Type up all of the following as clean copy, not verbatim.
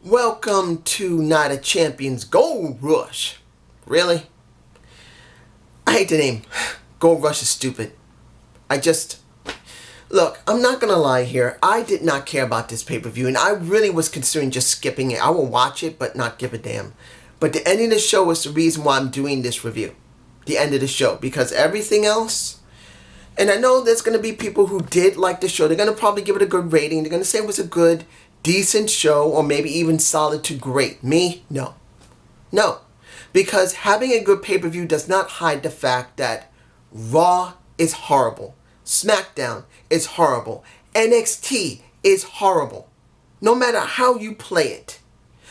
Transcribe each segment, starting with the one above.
Welcome to Night of Champions Gold Rush. Really? I hate the name. Gold Rush is stupid. Look, I'm not gonna lie here. I did not care about this pay-per-view, and I really was considering just skipping it. I will watch it, but not give a damn. But the ending of the show is the reason why I'm doing this review. The end of the show. Because everything else... And I know there's going to be people who did like the show. They're going to probably give it a good rating. They're going to say it was a good, decent show, or maybe even solid to great. Me? No. No. Because having a good pay-per-view does not hide the fact that Raw is horrible. SmackDown is horrible. NXT is horrible. No matter how you play it.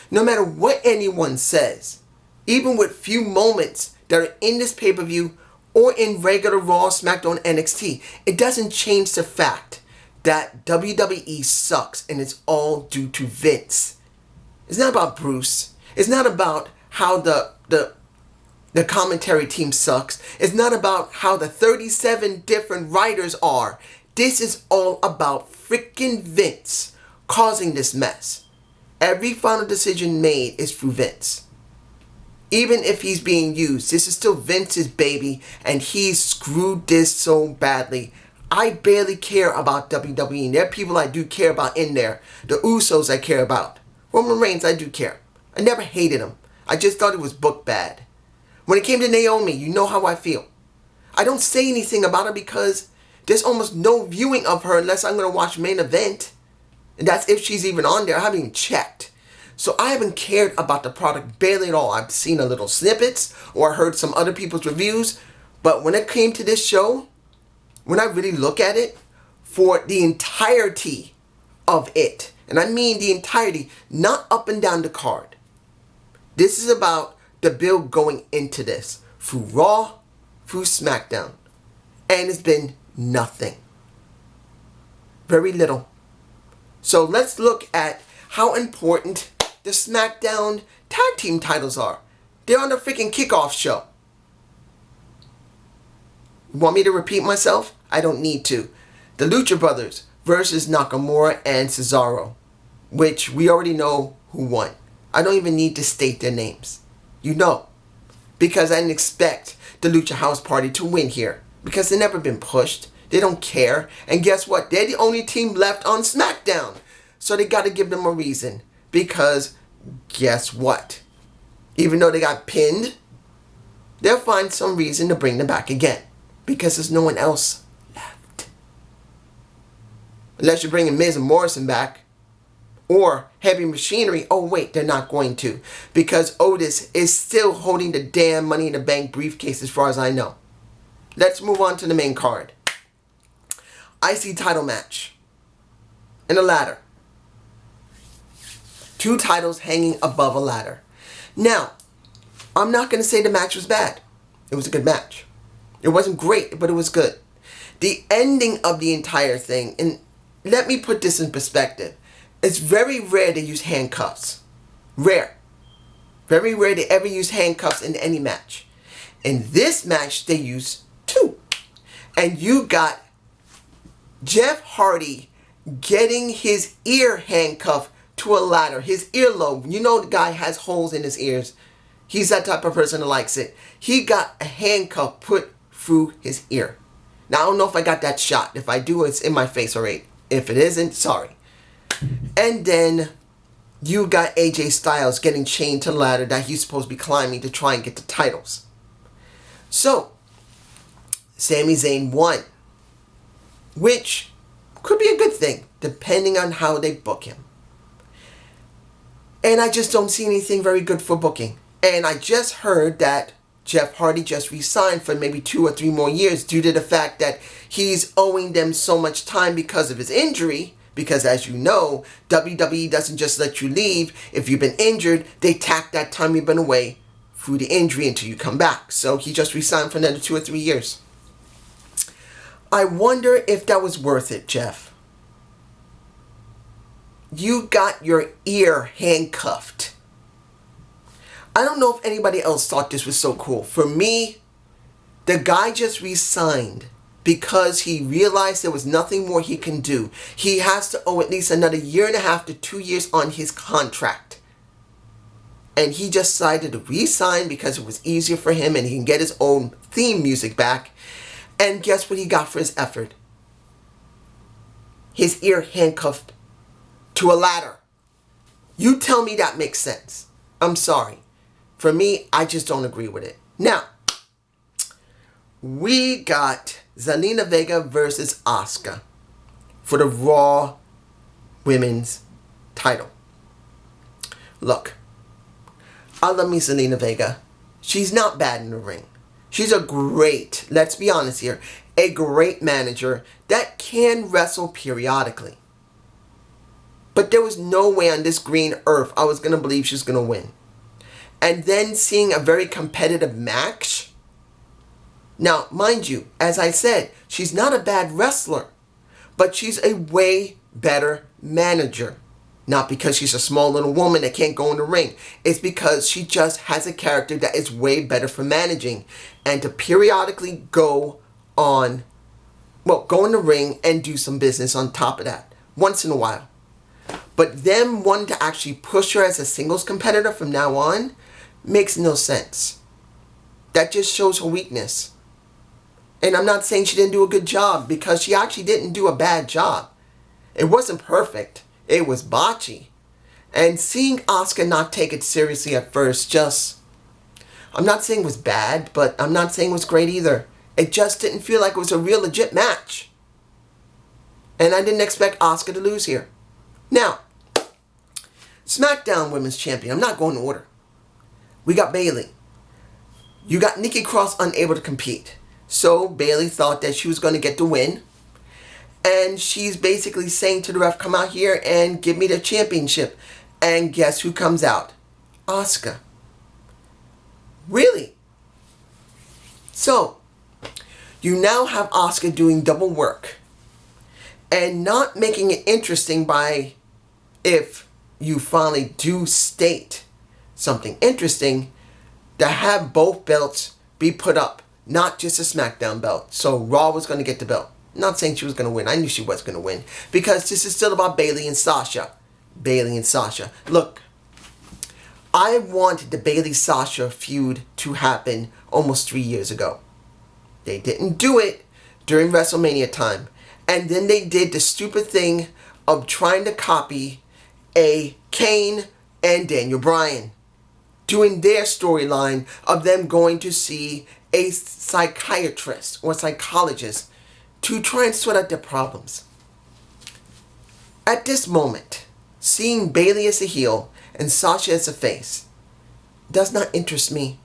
No matter what anyone says. Even with few moments that are in this pay-per-view or in regular Raw, SmackDown, NXT, it doesn't change the fact that WWE sucks, and it's all due to Vince. It's not about Bruce. It's not about how the commentary team sucks. It's not about how the 37 different writers are. This is all about freaking Vince causing this mess. Every final decision made is through Vince. Even if he's being used, this is still Vince's baby, and he's screwed this so badly. I barely care about WWE. There are people I do care about in there. The Usos I care about. Roman Reigns I do care. I never hated him. I just thought it was booked bad. When it came to Naomi, you know how I feel. I don't say anything about her because there's almost no viewing of her unless I'm going to watch Main Event. And that's if she's even on there. I haven't even checked. So I haven't cared about the product barely at all. I've seen a little snippets or heard some other people's reviews. But when it came to this show, when I really look at it, for the entirety of it, and I mean the entirety, not up and down the card. This is about the build going into this. Through Raw, through SmackDown. And it's been nothing. Very little. So let's look at how important the SmackDown tag team titles are. They're on the freaking kickoff show. You want me to repeat myself? I don't need to. The Lucha Brothers versus Nakamura and Cesaro, which we already know who won. I don't even need to state their names. You know. Because I didn't expect the Lucha House Party to win here. Because they've never been pushed. They don't care. And guess what? They're the only team left on SmackDown. So they got to give them a reason. Because guess what? Even though they got pinned, they'll find some reason to bring them back again. Because there's no one else left. Unless you're bringing Miz and Morrison back. Or Heavy Machinery. Oh wait, they're not going to. Because Otis is still holding the damn Money in the Bank briefcase as far as I know. Let's move on to the main card. IC title match. And a ladder. 2 titles hanging above a ladder. Now, I'm not going to say the match was bad. It was a good match. It wasn't great, but it was good. The ending of the entire thing, and let me put this in perspective. It's very rare to use handcuffs. Rare. Very rare to ever use handcuffs in any match. In this match, they use 2. And you got Jeff Hardy getting his ear handcuffed to a ladder. His earlobe. You know the guy has holes in his ears. He's that type of person that likes it. He got a handcuff put through his ear. Now, I don't know if I got that shot. If I do, it's in my face, alright. If it isn't, sorry. And then you got AJ Styles getting chained to the ladder that he's supposed to be climbing to try and get the titles. So, Sami Zayn won. Which could be a good thing, depending on how they book him. And I just don't see anything very good for booking. And I just heard that Jeff Hardy just resigned for maybe 2 or 3 more years due to the fact that he's owing them so much time because of his injury. Because as you know, WWE doesn't just let you leave. If you've been injured, they tack that time you've been away through the injury until you come back. So he just resigned for another 2 or 3 years. I wonder if that was worth it, Jeff. You got your ear handcuffed. I don't know if anybody else thought this was so cool. For me, the guy just resigned because he realized there was nothing more he can do. He has to owe at least another 1.5 to 2 years on his contract. And he just decided to re-sign because it was easier for him and he can get his own theme music back. And guess what he got for his effort? His ear handcuffed to a ladder. You tell me that makes sense. I'm sorry. For me, I just don't agree with it. Now, we got Zelina Vega versus Asuka for the Raw Women's title. Look, I love me Zelina Vega. She's not bad in the ring. She's a great, let's be honest here, a great manager that can wrestle periodically. But there was no way on this green earth I was going to believe she was going to win. And then seeing a very competitive match. Now, mind you, as I said, she's not a bad wrestler. But she's a way better manager. Not because she's a small little woman that can't go in the ring. It's because she just has a character that is way better for managing. And to periodically go in the ring and do some business on top of that. Once in a while. But them wanting to actually push her as a singles competitor from now on makes no sense. That just shows her weakness. And I'm not saying she didn't do a good job, because she actually didn't do a bad job. It wasn't perfect. It was botchy. And seeing Asuka not take it seriously at first I'm not saying it was bad, but I'm not saying it was great either. It just didn't feel like it was a real legit match. And I didn't expect Asuka to lose here. Now, SmackDown Women's Champion. I'm not going in order. We got Bayley. You got Nikki Cross unable to compete. So Bayley thought that she was going to get the win. And she's basically saying to the ref, come out here and give me the championship. And guess who comes out? Asuka. Really? So, you now have Asuka doing double work. And not making it interesting by, if you finally do state something interesting, to have both belts be put up. Not just a SmackDown belt. So Raw was going to get the belt. Not saying she was going to win. I knew she was going to win. Because this is still about Bayley and Sasha. Bayley and Sasha. Look, I wanted the Bayley-Sasha feud to happen almost 3 years ago. They didn't do it during WrestleMania time. And then they did the stupid thing of trying to copy a Kane and Daniel Bryan. Doing their storyline of them going to see a psychiatrist or psychologist to try and sort out their problems. At this moment, seeing Bayley as a heel and Sasha as a face does not interest me.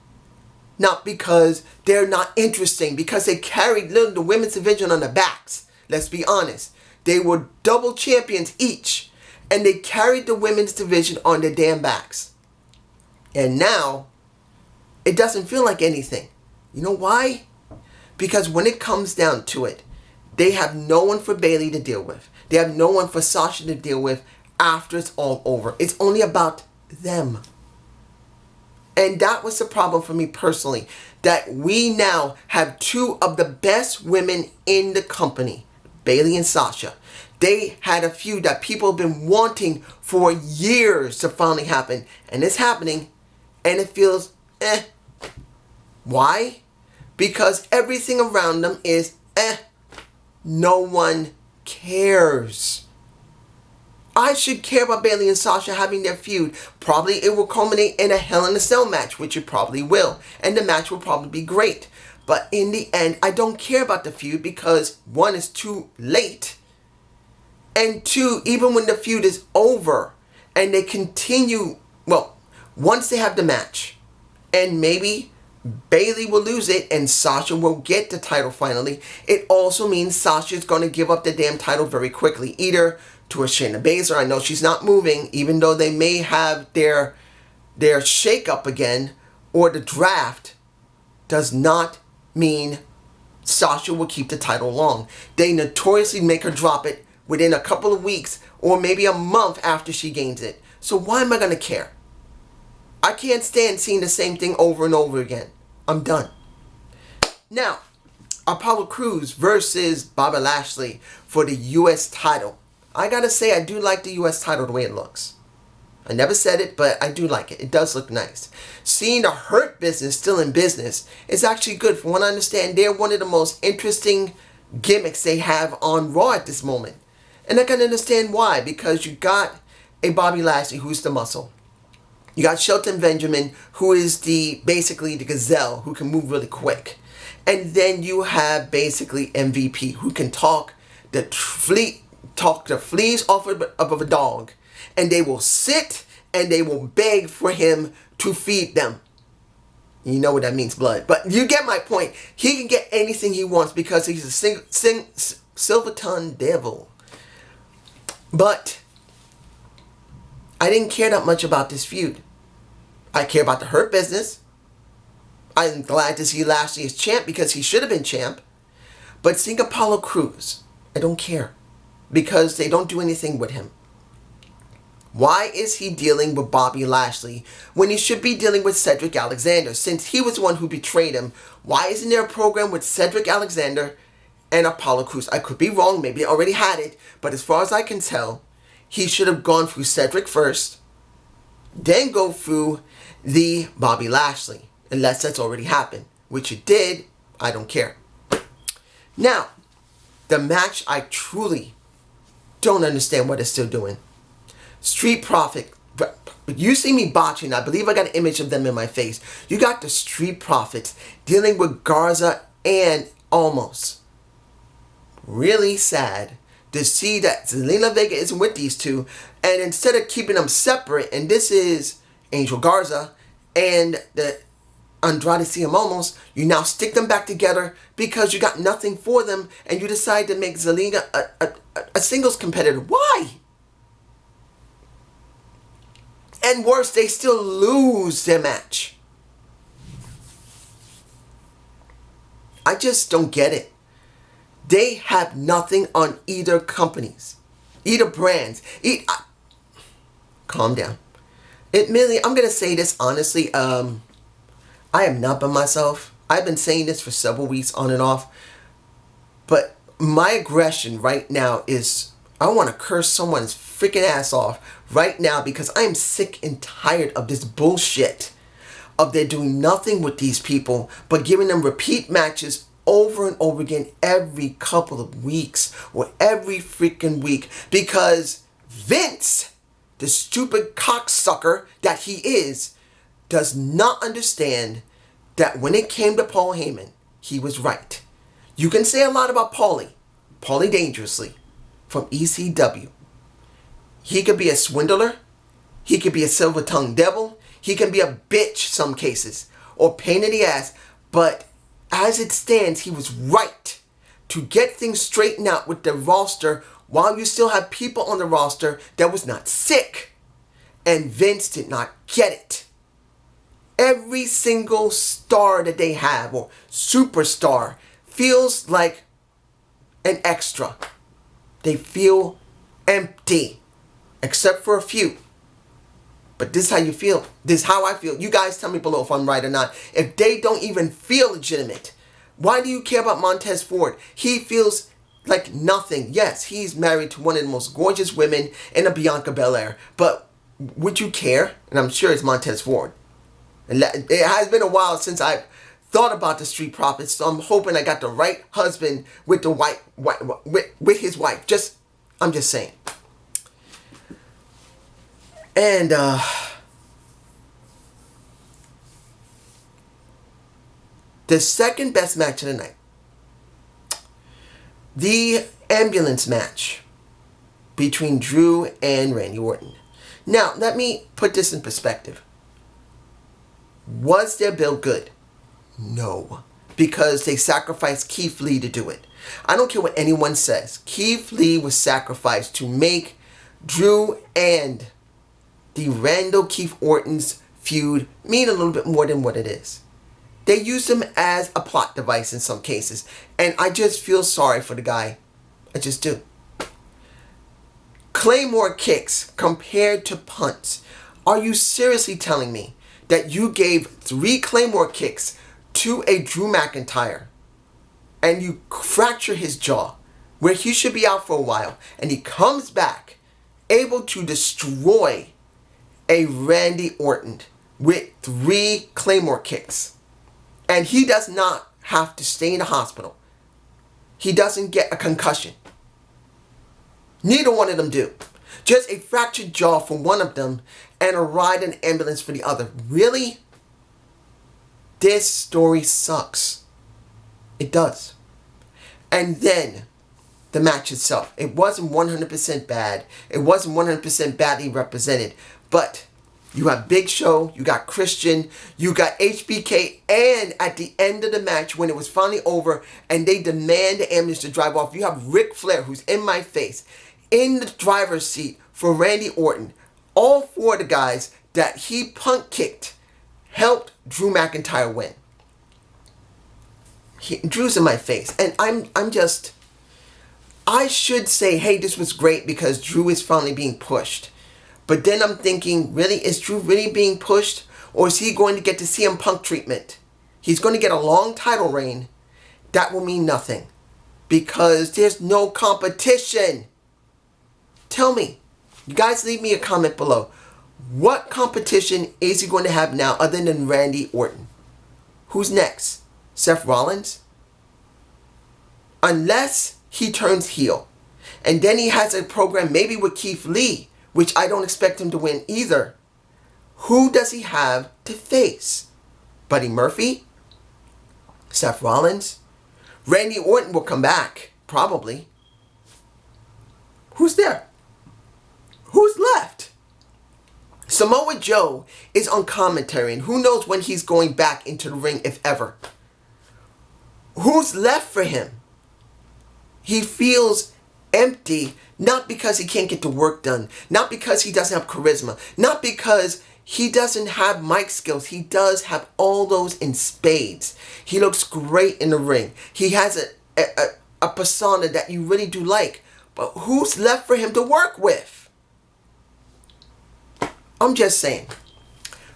Not because they're not interesting, because they carried the women's division on their backs. Let's be honest. They were double champions each, and they carried the women's division on their damn backs. And now, it doesn't feel like anything. You know why? Because when it comes down to it, they have no one for Bayley to deal with. They have no one for Sasha to deal with after it's all over. It's only about them. And that was the problem for me personally. That we now have two of the best women in the company. Bayley and Sasha. They had a feud that people have been wanting for years to finally happen. And it's happening. And it feels Why? Because everything around them is No one cares. I should care about Bayley and Sasha having their feud. Probably it will culminate in a Hell in a Cell match, which it probably will. And the match will probably be great. But in the end, I don't care about the feud because, one, is too late. And two, even when the feud is over and they continue, once they have the match, and maybe Bayley will lose it and Sasha will get the title finally, it also means Sasha's going to give up the damn title very quickly. Either to a Shayna Baszler, I know she's not moving, even though they may have their shake-up again, or the draft, does not mean Sasha will keep the title long. They notoriously make her drop it within a couple of weeks or maybe a month after she gains it. So why am I going to care? I can't stand seeing the same thing over and over again. I'm done. Now, Apollo Crews versus Bobby Lashley for the U.S. title. I gotta say, I do like the U.S. title the way it looks. I never said it, but I do like it. It does look nice. Seeing the Hurt Business still in business is actually good. From what I understand, they're one of the most interesting gimmicks they have on Raw at this moment. And I can understand why, because you got a Bobby Lashley who's the muscle. You got Shelton Benjamin, who is basically the gazelle who can move really quick. And then you have basically MVP, who can talk the fleas off of a dog. And they will sit and they will beg for him to feed them. You know what that means, blood. But you get my point. He can get anything he wants because he's a silver-tongued devil. But I didn't care that much about this feud. I care about the Hurt Business. I'm glad to see Lashley as champ because he should have been champ. But seeing Apollo Crews, I don't care because they don't do anything with him. Why is he dealing with Bobby Lashley when he should be dealing with Cedric Alexander? Since he was the one who betrayed him, why isn't there a program with Cedric Alexander and Apollo Crews? I could be wrong, maybe I already had it, but as far as I can tell, he should have gone through Cedric first, then go through the Bobby Lashley, unless that's already happened, which it did. I don't care. Now, the match I truly don't understand what it's still doing. Street Profit, you see me botching. I believe I got an image of them in my face. You got the Street Profits dealing with Garza and Almost. Really sad to see that Zelina Vega isn't with these two, and instead of keeping them separate, and this is Angel Garza and the Andrade Cien Almost, you now stick them back together because you got nothing for them, and you decide to make Zelina a singles competitor. Why? And worse, they still lose their match. I just don't get it. They have nothing on either companies, either brands. Calm down. Admittedly, I'm going to say this honestly. I am not by myself. I've been saying this for several weeks on and off. But my aggression right now is I want to curse someone's freaking ass off right now because I am sick and tired of this bullshit of they're doing nothing with these people but giving them repeat matches over and over again every couple of weeks or every freaking week because Vince, the stupid cocksucker that he is, does not understand that when it came to Paul Heyman, he was right. You can say a lot about Paulie Dangerously from ECW. He could be a swindler. He could be a silver-tongued devil. He can be a bitch some cases or pain in the ass. But as it stands, he was right to get things straightened out with the roster while you still have people on the roster that was not sick. And Vince did not get it. Every single star that they have or superstar feels like an extra. They feel empty. Except for a few. But this is how you feel. This is how I feel. You guys tell me below if I'm right or not. If they don't even feel legitimate, why do you care about Montez Ford? He feels like nothing. Yes, he's married to one of the most gorgeous women in a Bianca Belair. But would you care? And I'm sure it's Montez Ford. And it has been a while since I've thought about the Street Profits. So I'm hoping I got the right husband with the with his wife. I'm just saying. And the second best match of the night, the ambulance match between Drew and Randy Orton. Now, let me put this in perspective. Was their build good? No, because they sacrificed Keith Lee to do it. I don't care what anyone says. Keith Lee was sacrificed to make Drew and the Randall Keith Orton's feud mean a little bit more than what it is. They use him as a plot device in some cases. And I just feel sorry for the guy. I just do. Claymore kicks compared to punts. Are you seriously telling me that you gave 3 Claymore kicks to a Drew McIntyre and you fracture his jaw where he should be out for a while and he comes back able to destroy a Randy Orton with 3 Claymore kicks. And he does not have to stay in the hospital. He doesn't get a concussion. Neither one of them do. Just a fractured jaw for one of them and a ride in an ambulance for the other. Really? This story sucks. It does. And then the match itself. It wasn't 100% bad. It wasn't 100% badly represented. But you have Big Show, you got Christian, you got HBK, and at the end of the match, when it was finally over and they demand the ambulance to drive off, you have Ric Flair, who's in my face, in the driver's seat for Randy Orton. All 4 of the guys that he punt kicked helped Drew McIntyre win. Drew's in my face, and I should say, hey, this was great because Drew is finally being pushed. But then I'm thinking, really, is Drew really being pushed? Or is he going to get the CM Punk treatment? He's going to get a long title reign. That will mean nothing. Because there's no competition. Tell me. You guys leave me a comment below. What competition is he going to have now other than Randy Orton? Who's next? Seth Rollins? Unless he turns heel. And then he has a program maybe with Keith Lee, which I don't expect him to win either. Who does he have to face? Buddy Murphy? Seth Rollins? Randy Orton will come back, probably. Who's there? Who's left? Samoa Joe is on commentary, and who knows when he's going back into the ring, if ever. Who's left for him? He feels empty, not because he can't get the work done, not because he doesn't have charisma, not because he doesn't have mic skills. He does have all those in spades. He looks great in the ring. He has a persona that you really do like. But who's left for him to work with? I'm just saying.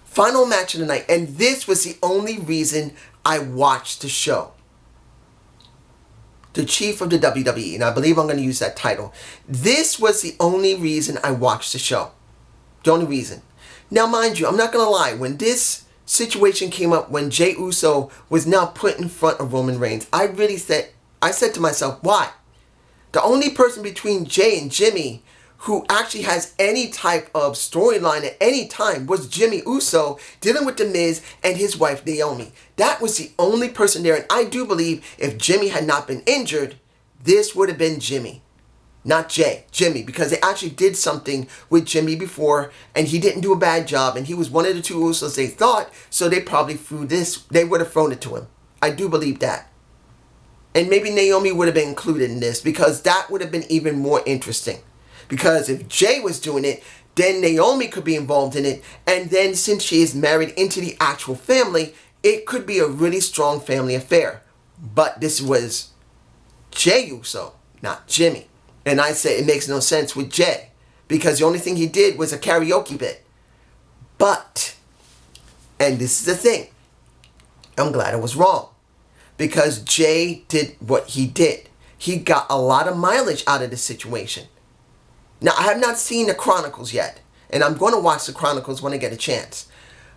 Final match of the night, and this was the only reason I watched the show. The Chief of the WWE, and I believe I'm going to use that title. This was the only reason I watched the show. The only reason. Now, mind you, I'm not going to lie. When this situation came up, when Jey Uso was now put in front of Roman Reigns, I said to myself, why? The only person between Jey and Jimmy who actually has any type of storyline at any time was Jimmy Uso dealing with The Miz and his wife Naomi. That was the only person there, and I do believe if Jimmy had not been injured, this would have been Jimmy. Not Jey, Jimmy, because they actually did something with Jimmy before, and he didn't do a bad job, and he was one of the 2 Usos they thought, so they probably they would have thrown it to him. I do believe that. And maybe Naomi would have been included in this, because that would have been even more interesting. Because if Jey was doing it, then Naomi could be involved in it. And then since she is married into the actual family, it could be a really strong family affair. But this was Jey Uso, not Jimmy. And I say it makes no sense with Jey. Because the only thing he did was a karaoke bit. But, and this is the thing, I'm glad I was wrong. Because Jey did what he did. He got a lot of mileage out of this situation. Now, I have not seen the Chronicles yet, and I'm going to watch the Chronicles when I get a chance.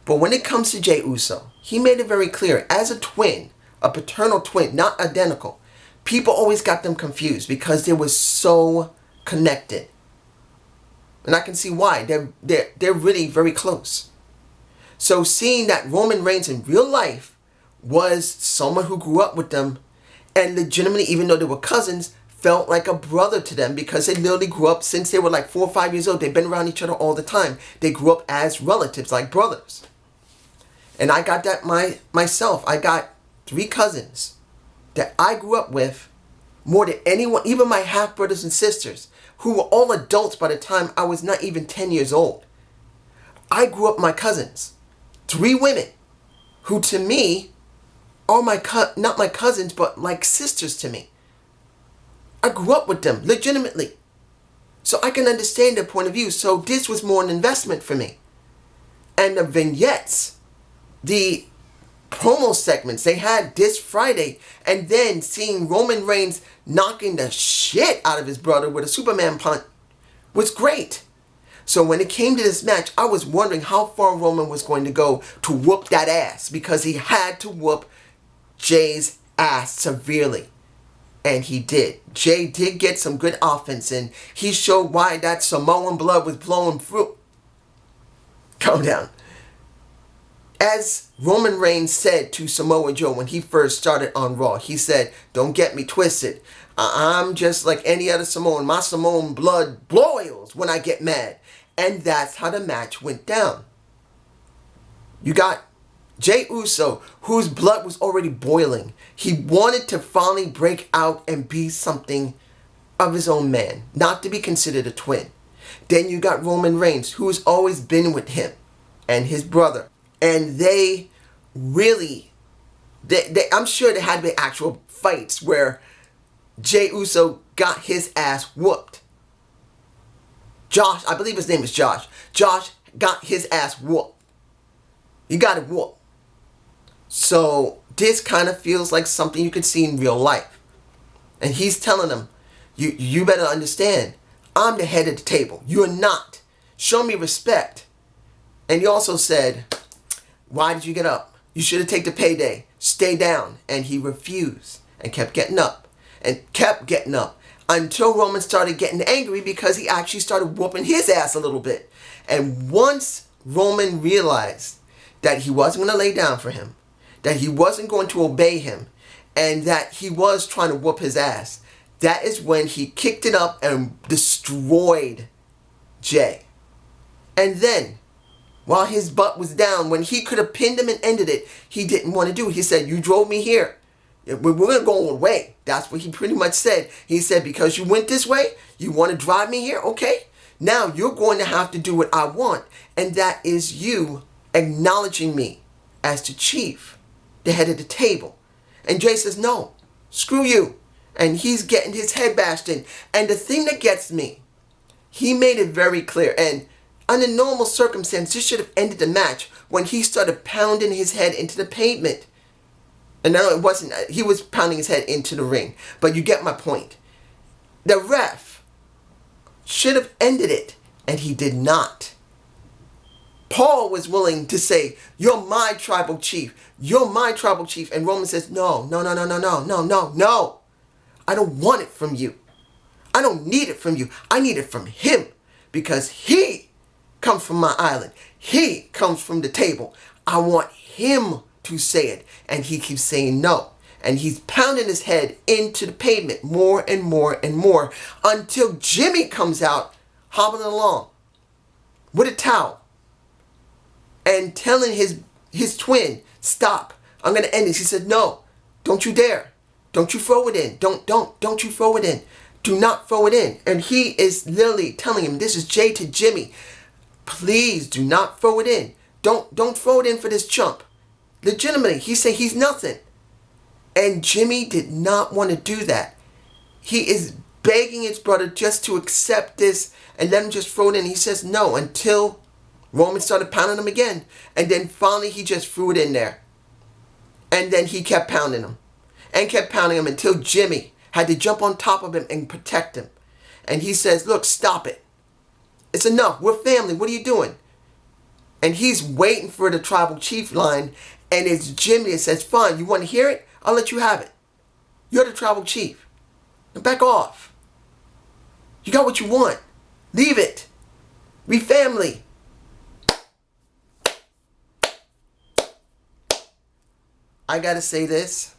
But when it comes to Jey Uso, he made it very clear, as a twin, a paternal twin, not identical, people always got them confused because they were so connected. And I can see why. They're really very close. So seeing that Roman Reigns in real life was someone who grew up with them, and legitimately, even though they were cousins, felt like a brother to them because they literally grew up since they were like 4 or 5 years old. They've been around each other all the time. They grew up as relatives, like brothers. And I got that myself. I got 3 cousins that I grew up with more than anyone, even my half-brothers and sisters, who were all adults by the time I was not even 10 years old. I grew up with my cousins. 3 women who to me are not my cousins, but like sisters to me. I grew up with them, legitimately. So I can understand their point of view. So this was more an investment for me. And the vignettes, the promo segments they had this Friday, and then seeing Roman Reigns knocking the shit out of his brother with a Superman punch was great. So when it came to this match, I was wondering how far Roman was going to go to whoop that ass, because he had to whoop Jay's ass severely. And he did. Jay did get some good offense, and he showed why that Samoan blood was flowing through. Calm down. As Roman Reigns said to Samoa Joe when he first started on Raw, he said, "Don't get me twisted. I'm just like any other Samoan. My Samoan blood boils when I get mad." And that's how the match went down. You got Jey Uso, whose blood was already boiling. He wanted to finally break out and be something of his own man, not to be considered a twin. Then you got Roman Reigns, who's always been with him, and his brother. And they really, I'm sure there had been actual fights where Jey Uso got his ass whooped. Josh, I believe his name is Josh. Josh got his ass whooped. You got it whooped. So this kind of feels like something you could see in real life. And he's telling them, you better understand, I'm the head of the table. You're not. Show me respect. And he also said, why did you get up? You should have taken the payday. Stay down. And he refused and kept getting up and kept getting up until Roman started getting angry because he actually started whooping his ass a little bit. And once Roman realized that he wasn't going to lay down for him, that he wasn't going to obey him, and that he was trying to whoop his ass, that is when he kicked it up and destroyed Jay. And then, while his butt was down, when he could have pinned him and ended it, he didn't want to do it. He said, "You drove me here. We're going to go away." That's what he pretty much said. He said, "Because you went this way, you want to drive me here? Okay. Now you're going to have to do what I want. And that is you acknowledging me as the chief, the head of the table." And Jay says, "No, screw you." And he's getting his head bashed in. And the thing that gets me, he made it very clear. And under normal circumstances, this should have ended the match when he started pounding his head into the pavement. And no, it wasn't, he was pounding his head into the ring. But you get my point. The ref should have ended it, and he did not. Paul was willing to say, "You're my tribal chief. You're my tribal chief." And Roman says, no. I don't want it from you. I don't need it from you. I need it from him, because he comes from my island. He comes from the table. I want him to say it. And he keeps saying no. And he's pounding his head into the pavement more and more and more until Jimmy comes out hobbling along with a towel and telling his twin, "Stop. I'm going to end this." He said, "No, don't you dare. Don't you throw it in. Don't you throw it in. Do not throw it in." And he is literally telling him, this is Jay to Jimmy, "Please do not throw it in. Don't throw it in for this chump." Legitimately, he said he's nothing. And Jimmy did not want to do that. He is begging his brother just to accept this and let him just throw it in. He says no until Roman started pounding him again. And then finally he just threw it in there. And then he kept pounding him. And kept pounding him until Jimmy had to jump on top of him and protect him. And he says, "Look, stop it. It's enough. We're family. What are you doing?" And he's waiting for the tribal chief line. And it's Jimmy that says, "Fine, you want to hear it? I'll let you have it. You're the tribal chief. Now back off. You got what you want. Leave it. We family." I gotta say this.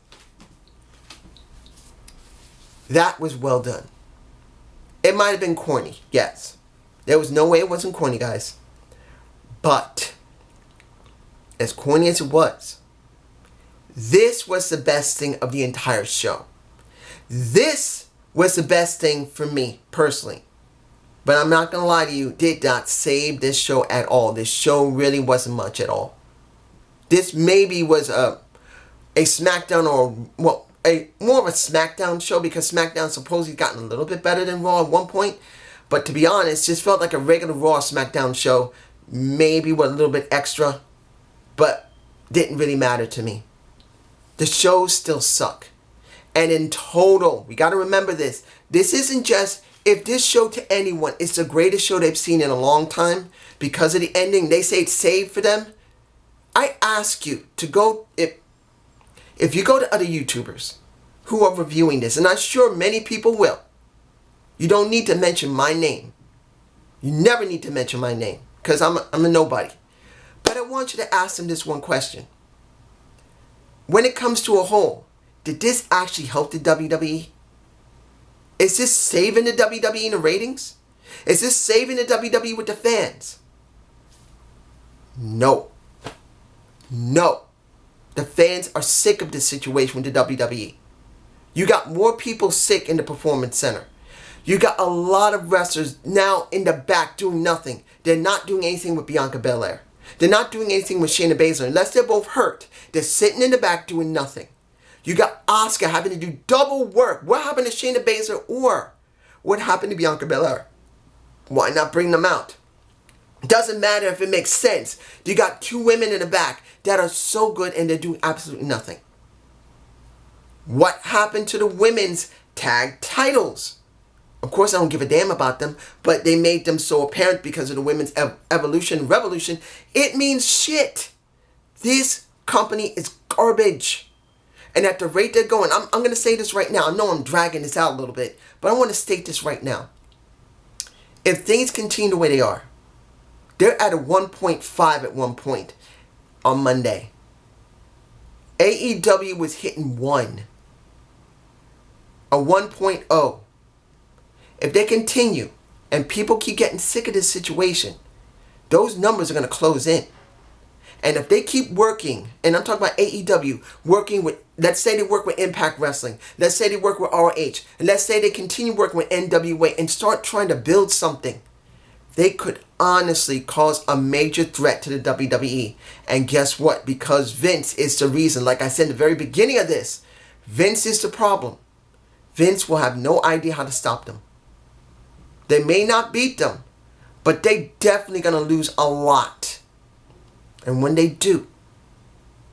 That was well done. It might have been corny, yes. There was no way it wasn't corny, guys. But, as corny as it was, this was the best thing of the entire show. This was the best thing for me, personally. But I'm not going to lie to you, did not save this show at all. This show really wasn't much at all. This maybe was a SmackDown or, well, more of a SmackDown show, because SmackDown supposedly gotten a little bit better than Raw at one point. But to be honest, just felt like a regular Raw SmackDown show. Maybe with a little bit extra. But didn't really matter to me. The shows still suck. And in total, we got to remember this. This isn't just If this show to anyone is the greatest show they've seen in a long time because of the ending, they say it's saved for them. I ask you to go, if you go to other YouTubers who are reviewing this, and I'm sure many people will, you don't need to mention my name. You never need to mention my name because I'm a nobody. But I want you to ask them this one question. When it comes to a whole, did this actually help the WWE? Is this saving the WWE in the ratings? Is this saving the WWE with the fans? No. No. The fans are sick of this situation with the WWE. You got more people sick in the Performance Center. You got a lot of wrestlers now in the back doing nothing. They're not doing anything with Bianca Belair. They're not doing anything with Shayna Baszler. Unless they're both hurt, they're sitting in the back doing nothing. You got Asuka having to do double work. What happened to Shayna Baszler, or what happened to Bianca Belair? Why not bring them out? Doesn't matter if it makes sense. You got two women in the back that are so good and they're doing absolutely nothing. What happened to the women's tag titles? Of course, I don't give a damn about them, but they made them so apparent because of the women's revolution. It means shit. This company is garbage. And at the rate they're going, I'm going to say this right now. I know I'm dragging this out a little bit, but I want to state this right now. If things continue the way they are, they're at a 1.5 at one point on Monday. AEW was hitting 1. A 1.0. If they continue and people keep getting sick of this situation, those numbers are going to close in. And if they keep working, and I'm talking about AEW, working with, let's say they work with Impact Wrestling, let's say they work with ROH, and let's say they continue working with NWA and start trying to build something, they could honestly cause a major threat to the WWE. And guess what? Because Vince is the reason, like I said in the very beginning of this, Vince is the problem. Vince will have no idea how to stop them. They may not beat them, but they definitely going to lose a lot. And when they do,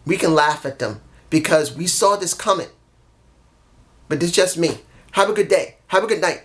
we can laugh at them because we saw this coming. But it's just me. Have a good day. Have a good night.